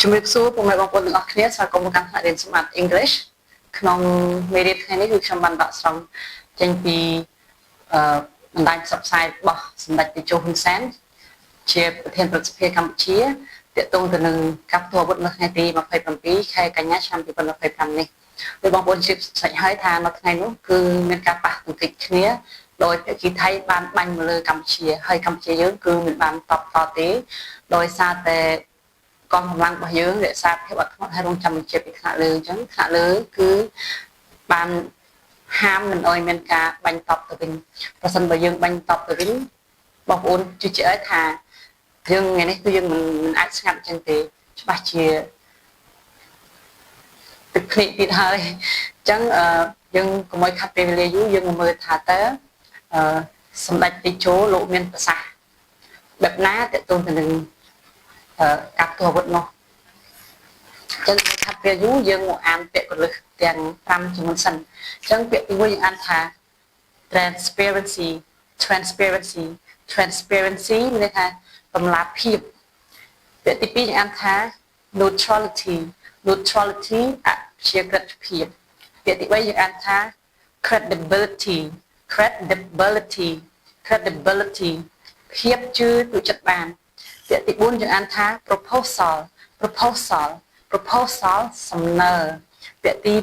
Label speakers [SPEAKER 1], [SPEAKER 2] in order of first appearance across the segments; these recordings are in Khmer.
[SPEAKER 1] ជំរាបសួរពុកម៉ែបងប្អូនទាំងអស់គ្នាស្វាគមន៍មកកាន់ថ្នាក់រៀនសម្បត្តិ English ក្នុងមេរៀនថ្ងៃនេះគឺខ្ញុំបានដកស្រង់ចេញពីបណ្ដាញផ្សព្វផ្សាយរបស់សម្ដេចតេជោហ៊ុនសែនជាប្រធានព្រឹទ្ធសភាកម្ពុជាទាក់ទងទៅនឹងការផ្ទុះអាវុធនៅថ្ងៃទី27ខែកញ្ញាឆ្នាំ2025នេះដោយបងប្អូនជិះសាច់ហើយថានៅថ្ងៃនោះគឺមានការប៉ះទង្គិចគ្នាដោយភាគីថៃបានបាញ់មកលើកម្ពុជាហើយកម្ពុជាយើងគឺមិនបានតបតទេដោយសារតែកងកម្លាំងរបស់យើងរក្សាភាពអត់ធ្មត់ហើយរងចាំបញ្ជាពីថ្នាក់លើអញ្ចឹងថ្នាក់លើគឺបានហាមមិនអោយមានការបាញ់តបទៅវិញប្រសិនបើយើងបាញ់តបទៅវិញបងប្អូនជឿជាក់ហើយថាយើងថ្ងៃនេះគឺយើងមិនអាចស្ងាត់អញ្ចឹងទេច្បាស់ជាទឹកភ្នែកទៀតហើយអញ្ចឹងយើងកុំឲ្យខាត់ពេលវេលាយូរយើងមកមើលថាតើសម្ដេចតេជោលោកមានប្រសាសន៍បែបណាទាក់ទងទៅនឹងការផ្ទុះអាវុធនោះអញ្ចឹងខាត់ពេលយូរយើងមកអានពាក្យកលឹះទាំង5ចំនួនសិនអញ្ចឹងពាក្យទី1យើងអានថា transparency មានន័យថាតម្លាភាពពាក្យទី2យើងអានថា neutrality អព្យាក្រឹតភាពពាក្យទី3យើងអានថា credibility ភាពជឿទុកចិត្តបានពាក្យទី4យើងអានថា proposal សំណើពាក្យទី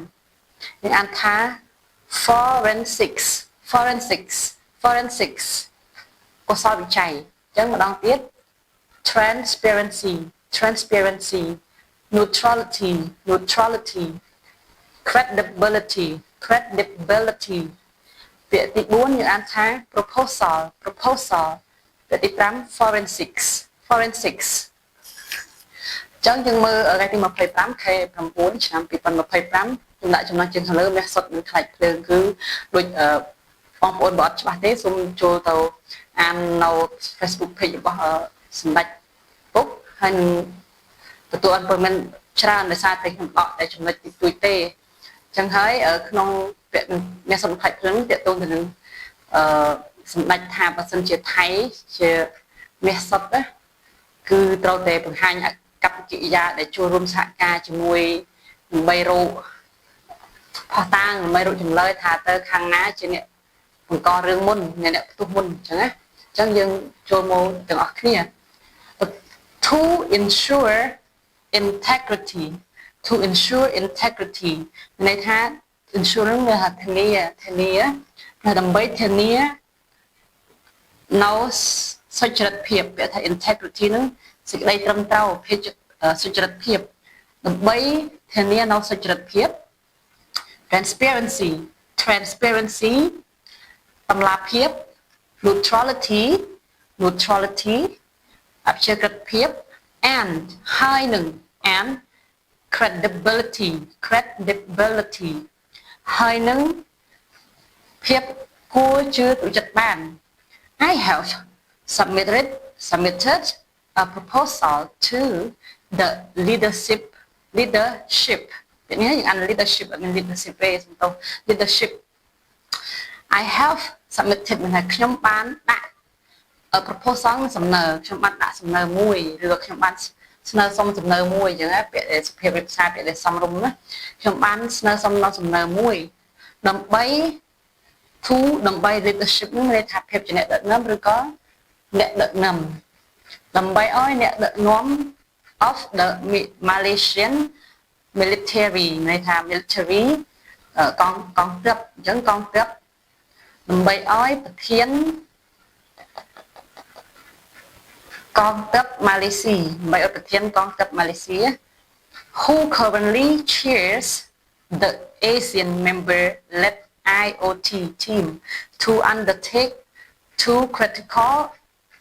[SPEAKER 1] 5យើងអានថា forensics កុសលវិច័យអញ្ចឹងម្ដងទៀត transparency neutrality credibility ពាក្យទី4យើងអានថា proposal ពាក្យទី5 forensics អញ្ចឹងយើងមើលថ្ងៃទី25ខែ9ឆ្នាំ2025ខ្ញុំដាក់ចំណុចជើងខាងលើមាសសុទ្ធនឹងខ្លាច់ភ្លើងគឺដូចបងប្អូនបើអត់ច្បាស់ទេសូមចូលទៅអាននៅ Facebook page របស់សម្ដេចពុកហើយនឹងទទួលព័ត៌មានច្រើនដោយសារតែខ្ញុំដកតែចំណុចទីទួយទេអញ្ចឹងហើយក្នុងពាក្យមាសសុទ្ធខ្លាច់ភ្លើងទាក់ទងទៅនឹងសម្ដេចថាបើសិនជាថៃជាមាសសុទ្ធណាគឺត្រូវតែបង្ហាញកប្បកិរិយាដែលចូលរួមសហការជាមួយដើម្បីរកផុសតាងដើម្បីរកចម្លើយថាតើខាងណាជាអ្នកបង្ករឿងមុនអ្នកផ្ទុះមុនអញ្ចឹងណាអញ្ចឹងយើងចូលមកទាំងអស់គ្នា to ensure integrity ន័យថា ensure នឹងថាធានាដើម្បីធានានៅសុចរិតភាពពាក្យថា integrity នឹងសេចក្តីត្រឹមត្រូវភាពសុចរិតភាពដើម្បីធានានៅសុចរិតភាព transparency តម្លាភាព neutrality អព្យាក្រឹតភាព and ហើយនឹង and credibility ហើយនឹងភាពគួរជឿទុកចិត្តបាន I have submitted a proposal to the leadership ពីនេះយើងអាន leadership អត់មាន leadership ទេសំទោស leadership I have submitted មានថាខ្ញុំបានដាក់ proposal សំណើខ្ញុំបានដាក់សំណើមួយឬក៏ខ្ញុំបានស្នើសុំសំណើមួយអញ្ចឹងណាពាក្យសុភាពវិសាពាក្យដែលសំរុំណាខ្ញុំបានស្នើសុំសំណើមួយដើម្បី leadership នឹងមានថាភាពជាអ្នកដឹកនាំឬក៏អ្នកដឹកនាំដើម្បីឲ្យអ្នកដឹកនាំ of the Malaysian military ន័យថា military កងទ័ពអញ្ចឹងកងទ័ពដើម្បីឲ្យប្រធានកងទ័ពម៉ាឡេស៊ីដើម្បីឲ្យប្រធានកងទ័ពម៉ាឡេស៊ី who currently chairs the ASEAN member led IOT team to undertake two critical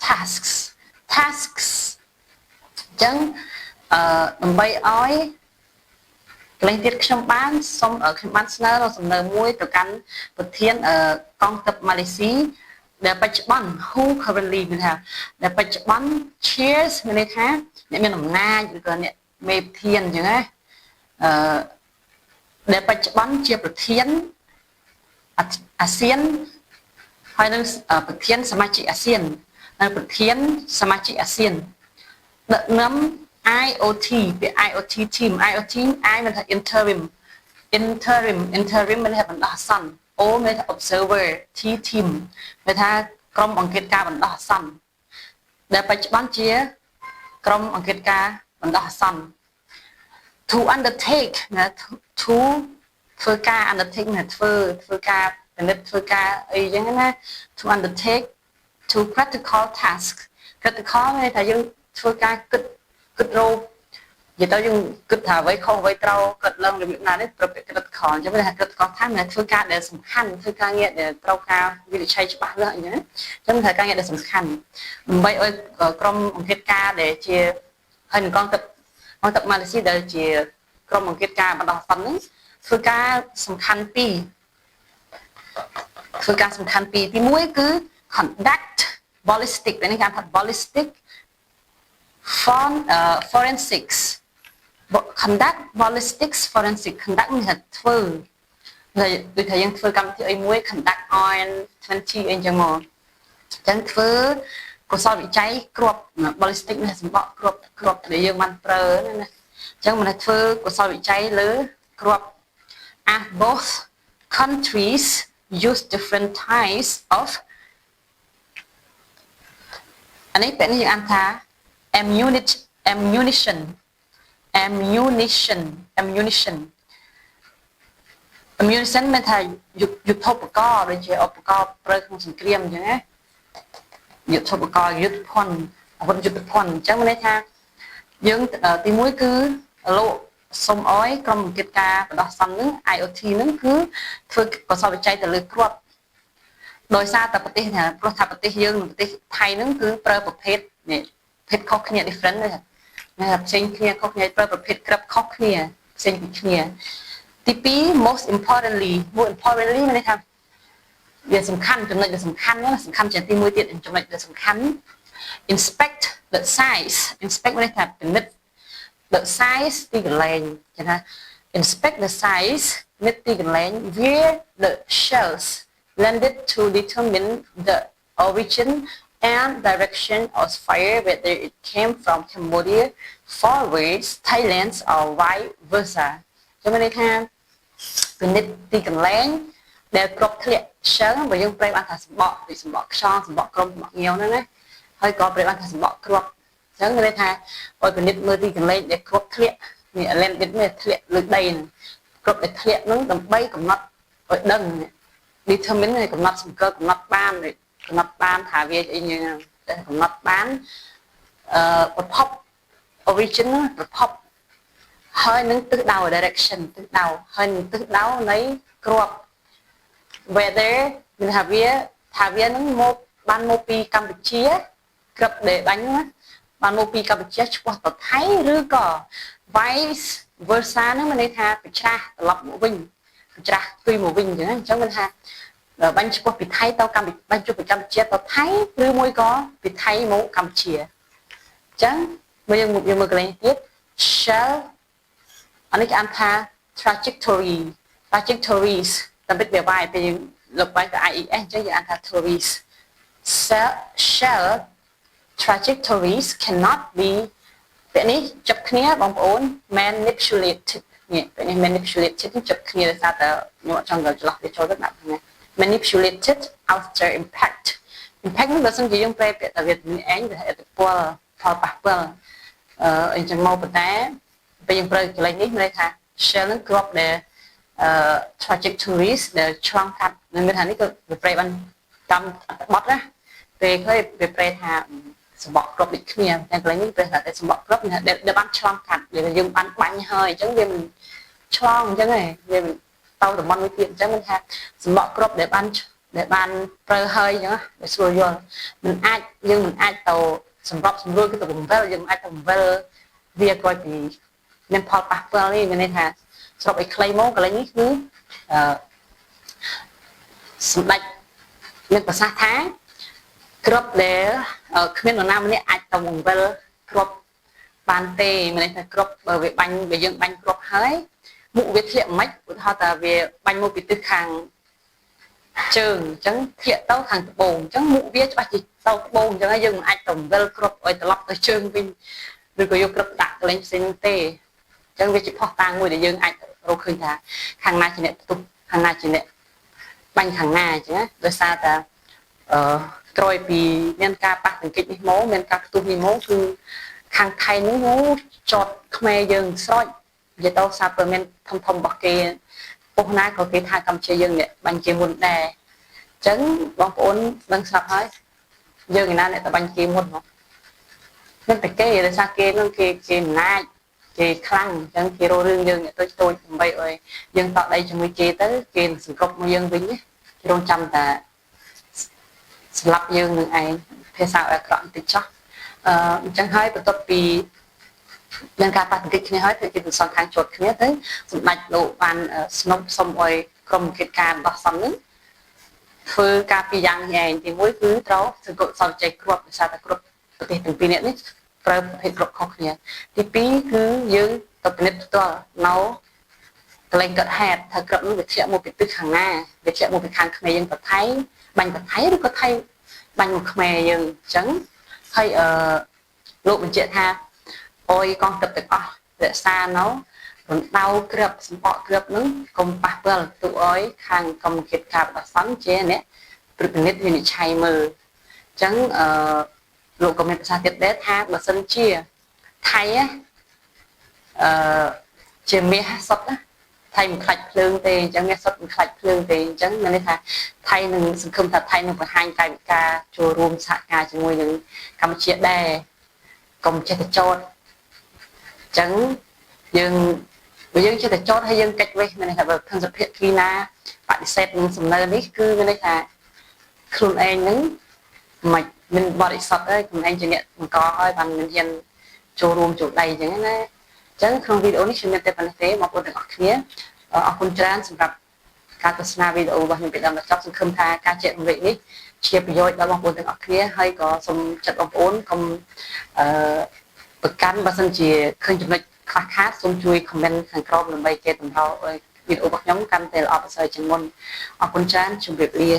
[SPEAKER 1] tasks អញ្ចឹងដើម្បីឲ្យកន្លែងទៀតខ្ញុំបានស្នើសំណើមួយទៅកាន់ប្រធានកងទ័ពម៉ាឡេស៊ីដែលបច្ចុប្បន្ន who currently មានថាដែលបច្ចុប្បន្ន chairs មានន័យថាអ្នកមានអំណាចឬក៏អ្នកមេប្រធានអញ្ចឹងណាដែលបច្ចុប្បន្នជាប្រធានអាស៊ានហើយនឹងប្រធានសមាជិកអាស៊ានដឹកនាំ IoT ពាក្យ IoT team IoT I មានថា interim មានថាបណ្ដោះអាសន្ន O មានថា observer T team មានថាក្រុមអង្គការបណ្ដោះអាសន្នដែលបច្ចុប្បន្នជាក្រុមអង្គការបណ្ដោះអាសន្ន to undertake ណា to ធ្វើការ undertake ណាធ្វើការពិនិត្យធ្វើការអីចឹងណា to undertake to critical task critical មានថាយើងធ្វើការគិតរោគនិយាយទៅយើងគិតថាអ្វីខុសអ្វីត្រូវគិតឡើងរបៀបណានេះប្រភេទ critical អញ្ចឹងមានថា critical time មានធ្វើការដែលសំខាន់ធ្វើការងារដែលត្រូវការវិនិច្ឆ័យច្បាស់លាស់អញ្ចឹងអញ្ចឹងថាការងារដែលសំខាន់ដើម្បីឲ្យក្រុមអង្គការដែលជាហើយនឹងកងទ័ពម៉ាឡេស៊ីដែលជាក្រុមអង្គការបណ្ដោះអាសន្ននេះធ្វើការសំខាន់ពីរទី1គឺ conduct ballistic នេះគេហៅថា ballistic forensics conduct ballistics forensic conduct មានថាធ្វើដូចថាយើងធ្វើកម្មវិធីអីមួយ conduct on 20អីចឹងមកអញ្ចឹងធ្វើកុសលវិច័យគ្រាប់ ballistic នេះសម្បកគ្រាប់ដែលយើងបានប្រើណាអញ្ចឹងមិនថាធ្វើកុសលវិច័យលើគ្រាប់ as both countries use different types of អានេះពេលនេះយើងអានថា ammunition មានថាយុទ្ធោបករណ៍ដូចជាឧបករណ៍ប្រើក្នុងសង្គ្រាមអញ្ចឹងណាយុទ្ធោបករណ៍យុទ្ធភ័ណ្ឌអាវុធយុទ្ធភ័ណ្ឌអញ្ចឹងមានន័យថាយើងទី1គឺលោកសូមអោយក្រុមអង្គការបណ្ដោះអាសន្ននឹង IoT នឹងគឺធ្វើកសលវិច័យទៅលើគ្រាប់ដោយសារតែប្រទេសណាព្រោះថាប្រទេសយើងនិងប្រទេសថៃនឹងគឺប្រើប្រភេទនេះភេទខុសគ្នា different ណាផ្សេងគ្នាខុសគ្នាប្រើប្រភេទក្របខុសគ្នាផ្សេងពីគ្នាទី2 most importantly មានន័យថាវាសំខាន់ចំណុចដែលសំខាន់ណាសំខាន់ជាងទី1ទៀតចំណុចដែលសំខាន់ inspect the size inspect មានន័យថាពិនិត្យ the size ទីកន្លែងចឹងណា inspect the size និតទីកន្លែង where the shells landed to determine the origin and direction of fire whether it came from Cambodia forwards Thailand or vice versa ចាំន័យថាពិនិត្យទីកន្លែងដែលគ្រាប់ធ្លាក់ shell បើយើងប្រែបានថាសម្បកពីសម្បកខ្យល់សម្បកក្រុមសម្បកងាវហ្នឹងណាហើយក៏ប្រែបានថាសម្បកគ្រាប់អញ្ចឹងន័យថាឲ្យពិនិត្យមើលទីកន្លែងដែលគ្រាប់ធ្លាក់នេះ landed នេះធ្លាក់លើដីគ្រាប់ដែលធ្លាក់ហ្នឹងដើម្បីកំណត់ឲ្យដឹង determine កំណត់សម្គាល់កំណត់បានថាវាអីយ៉ាងកំណត់បានប្រភព origin ប្រភពហើយនឹងទិសដៅ direction ទិសដៅហើយនឹងទិសដៅនៃគ្រាប់ whether មានថាវានឹងបានមកពីកម្ពុជាគ្រាប់ដែលបាញ់ណាបានមកពីកម្ពុជាឆ្ពោះទៅថៃឬក៏ vice versa ហ្នឹងមានន័យថាប្រច្រាស់ត្រឡប់មកវិញប្រច្រាស់ទុយមកវិញអញ្ចឹងមានថាបាញ់ឆ្ពោះពីថៃទៅកម្ពុជាបាញ់ជួបពីកម្ពុជាទៅថៃឬមួយក៏ពីថៃមកកម្ពុជាអញ្ចឹងមើលយើងមើលកន្លែងទៀត shell អានេះគេអានថា trajectories តែបិទវាវាយពេលយើងលើកបាយទៅ IES អញ្ចឹងយើងអានថា tories shell trajectories cannot be ពេលនេះចាប់គ្នាបងប្អូន manipulated នេះពេលនេះ manipulated ចាប់គ្នាដោយសារតែខ្ញុំអត់ចង់ច្រឡោះវាចូលទៅដាក់ហ្នឹង manipulated after impact នេះបើសិនជាយើងប្រែពាក្យតែវាឯងវាឥទ្ធិពលផលប៉ះពាល់អញ្ចឹងមកប៉ុន្តែពេលយើងប្រើកន្លែងនេះមានន័យថា shell នឹងគ្រាប់ដែល trajectories ដែលឆ្លងកាត់មានថានេះក៏វាប្រែបានតាមបត់ណាពេលឃើញវាប្រែថាសម្បកគ្រាប់ដូចគ្នាតែកន្លែងនេះប្រែថាសម្បកគ្រាប់ដែលបានឆ្លងកាត់ដែលយើងបានបាញ់ហើយអញ្ចឹងវាមិនឆ្លងអញ្ចឹងឯងវាមិនទៅតំបន់មួយទៀតអញ្ចឹងមិនថាសម្បកគ្រាប់ដែលបានប្រើហើយអញ្ចឹងដែលស្រួលយល់យើងមិនអាចទៅសម្របសម្រួលគឺទៅបង្វិលយើងអាចទៅបង្វិលវាក្រោយពីមានផលប៉ះពាល់នេះមានន័យថាស្របឲ្យខ្លីមកកន្លែងនេះគឺសម្ដេចមានប្រសាសន៍ថាគ្រាប់ដែលគ្មាននរណាម្នាក់អាចទៅបង្វិលគ្រាប់បានទេមានន័យថាគ្រាប់បើយើងបាញ់គ្រាប់ហើយមុខវាធ្លាក់មិនឧទាហរណ៍ថាវាបាញ់មកពីទិសខាងជើងអញ្ចឹងធ្លាក់ទៅខាងត្បូងអញ្ចឹងមុខវាច្បាស់ជាទៅត្បូងអញ្ចឹងយើងមិនអាចទៅវិលគ្រាប់ឲ្យត្រឡប់ទៅជើងវិញ ឬក៏យកក្រឹបដាក់កលែងផ្សេងទេអញ្ចឹងវាជាផុសតាងមួយដែលយើងអាចរកឃើញថាខាងណាជាអ្នកផ្ទុះខាងណាជាអ្នកបាញ់ខាងណាអញ្ចឹងណាដោយសារតែក្រោយពីមានការប៉ះទង្គិចនេះមកមានការផ្ទុះនេះមកគឺខាងថៃនោះចតខ្មែរយើងស្រោចនិយាយទៅសារព័ត៌មានធំរបស់គេពុះណាក៏គេថាកម្ពុជាយើងនេះបាញ់គេមុនដែរអញ្ចឹងបងប្អូនដឹងស្រាប់ហើយយើងឯណាអ្នកទៅបាញ់គេមុនមកមិនតែគេដោយសារគេនឹងគេអំណាចគេខ្លាំងអញ្ចឹងគេរករឿងយើងអ្នកតូចដើម្បីឲ្យយើងតក់ដៃជាមួយគេទៅគេសង្កត់មកយើងវិញគេរងចាំតែស្លាប់យើងនឹងឯងភាសាអាក្រក់បន្តិចចោះអញ្ចឹងហើយបន្ទាប់ពីមានការប៉ះទង្គិចគ្នាហើយគឺគេសងខាងជាប់គ្នាទៅសម្ដេចលោកបានស្នប់សុំឲ្យក្រុមកិច្ចការដោះសំនឹងធ្វើការពីរយ៉ាងនេះឯងទីមួយគឺត្រូវសង្កត់សល់ចៃគ្រប់ភាសាតែគ្រប់ប្រទេសទាំងពីរនេះប្រើប្រភេទគ្រប់ខុសគ្នាទីពីរគឺយើងទៅពិនិត្យផ្ទាល់នៅកន្លែងកើតហេតុថាក្រឹបនោះវាធ្លាក់មកពីទិសខាងណាវាធ្លាក់មកពីខាងខ្មែរយើងទៅថៃបាញ់ទៅថៃឬក៏ថៃបាញ់មកខ្មែរយើងអញ្ចឹងហើយលោកបញ្ជាក់ថាអុយកងទ័ពទាំងអស់រក្សានៅរំដៅក្របសម្បកក្របនឹងកុំប៉ះពាល់ទូអុយខាងកុំគិតការបដិសន្ធជាអ្នកពិនិត្យវិនិច្ឆ័យមើលអញ្ចឹងលោកក៏មានប្រសាសន៍ទៀតដែរថាបើសិនជាថៃជាមាសសុទ្ធថៃមិនខ្លាច់ភ្លើងទេអញ្ចឹងមាសសុទ្ធមិនខ្លាច់ភ្លើងទេអញ្ចឹងមានន័យថាថៃនឹងសង្ឃឹមថាថៃនឹងបង្ហាញកាយវិការចូលរួមសហការជាមួយនឹងកម្ពុជាដែរកុំចេះតែចោទអញ្ចឹងយើងចេះតែចោទហើយយើងកិច្ចវេះមានន័យថាបើខាងសភាគីណាបដិសេធនឹងសំណើនេះគឺមានន័យថាខ្លួនឯងនឹងមិនមានបរិសុទ្ធទេខ្លួនឯងជាអ្នកបង្កឲ្យបានមានហ៊ានចូលរួមចូលដៃអញ្ចឹងណាអញ្ចឹងក្នុងវីដេអូនេះខ្ញុំមានតែប៉ុណ្ណេះទេបងប្អូនទាំងអស់គ្នាអរគុណច្រើនសម្រាប់ការទស្សនាវីដេអូរបស់ខ្ញុំពីដើមដល់ចប់សង្ឃឹមថាការចែករំលែកនេះជាប្រយោជន៍ដល់បងប្អូនទាំងអស់គ្នាហើយក៏សូមចាត់បងប្អូនកុំប្រកាន់បើសិនជាឃើញចំណុចខ្លះខាតសូមជួយ comment ខាងក្រោមដើម្បីគេតម្រូវឲ្យវីដេអូរបស់ខ្ញុំកាន់តែល្អប្រសើរជាងមុនអរគុណច្រើនជម្រាបលា